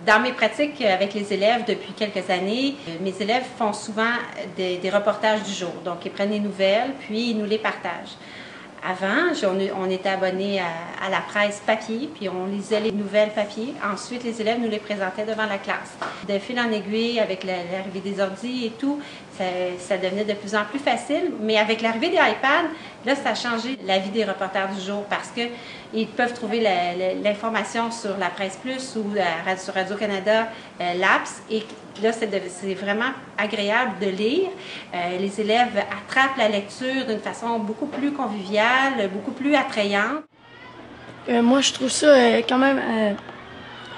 Dans mes pratiques avec les élèves depuis quelques années, mes élèves font souvent des reportages du jour. Donc, ils prennent les nouvelles, puis ils nous les partagent. Avant, on était abonnés à la presse papier, puis on lisait les nouvelles papier. Ensuite, les élèves nous les présentaient devant la classe. De fil en aiguille, avec l'arrivée des ordi et tout, ça devenait de plus en plus facile. Mais avec l'arrivée des iPads, là, ça a changé la vie des reporters du jour parce qu'ils peuvent trouver l'information sur la Presse Plus ou sur Radio-Canada, l'APS. Et là, c'est vraiment agréable de lire. Les élèves attrapent la lecture d'une façon beaucoup plus conviviale, beaucoup plus attrayante. Moi, je trouve ça quand même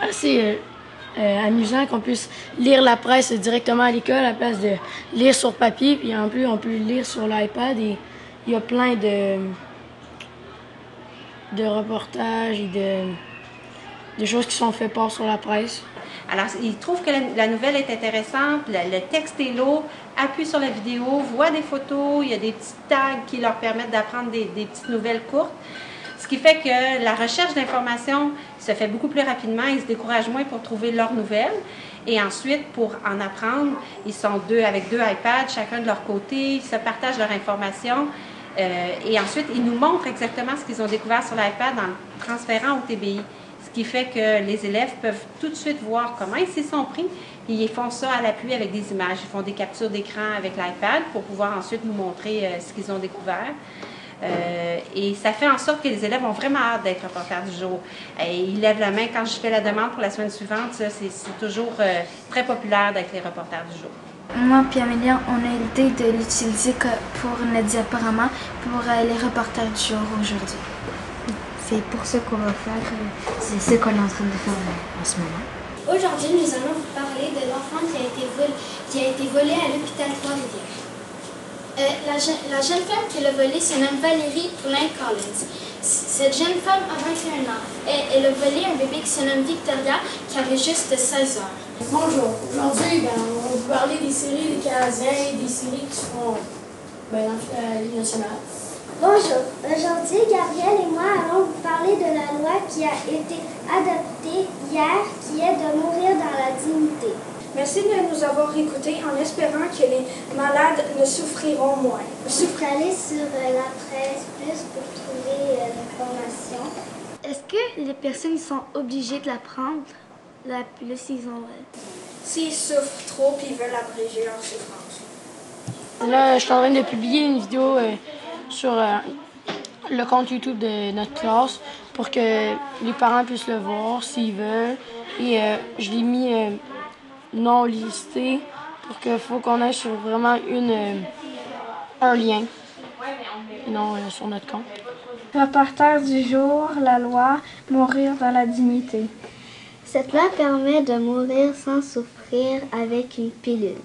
assez amusant qu'on puisse lire la presse directement à l'école à la place de lire sur papier. Puis en plus, on peut lire sur l'iPad et il y a plein de reportages et de choses qui sont faites par sur la presse. Alors, ils trouvent que la nouvelle est intéressante, le texte est lourd, appuie sur la vidéo, voit des photos, il y a des petits tags qui leur permettent d'apprendre des petites nouvelles courtes. Ce qui fait que la recherche d'informations se fait beaucoup plus rapidement, ils se découragent moins pour trouver leurs nouvelles. Et ensuite, pour en apprendre, ils sont avec deux iPads, chacun de leur côté, ils se partagent leur information. Et ensuite, ils nous montrent exactement ce qu'ils ont découvert sur l'iPad en le transférant au TBI. Ce qui fait que les élèves peuvent tout de suite voir comment ils s'y sont pris. Et ils font ça à l'appui avec des images. Ils font des captures d'écran avec l'iPad pour pouvoir ensuite nous montrer ce qu'ils ont découvert. Et ça fait en sorte que les élèves ont vraiment hâte d'être reporters du jour. Et ils lèvent la main quand je fais la demande pour la semaine suivante. C'est toujours très populaire d'être les reporters du jour. Moi et Amélia, on a l'idée de l'utiliser pour notre diaporama pour les reporters du jour aujourd'hui. C'est pour ce qu'on va faire, c'est ce qu'on est en train de faire en ce moment. Aujourd'hui, nous allons vous parler de l'enfant qui a été volé à l'hôpital Trois-Rivières. La jeune femme qui l'a volé se nomme Valérie Poulin-Collins. Cette jeune femme a 21 ans. Elle a volé un bébé qui se nomme Victoria, qui avait juste 16 heures. Bonjour. Aujourd'hui, on va vous parler des séries des Canadiens, des séries qui seront dans la Ligue nationale. Bonjour. Aujourd'hui, Gabriel et moi allons vous parler de la loi qui a été adoptée hier, qui est de mourir dans la dignité. Merci de nous avoir écoutés en espérant que les malades ne souffriront moins. Vous pouvez aller sur la Presse Plus pour trouver l'information. Est-ce que les personnes sont obligées de la prendre, la s'ils ont... S'ils souffrent trop et ils veulent abréger leur souffrance. Là, je suis en train de publier une vidéo sur le compte YouTube de notre classe pour que les parents puissent le voir s'ils veulent. Et je l'ai mis non listé pour qu'il faut qu'on ait sur vraiment un lien, non sur notre compte. Reporter du jour, la loi, mourir dans la dignité. Cette loi permet de mourir sans souffrir avec une pilule.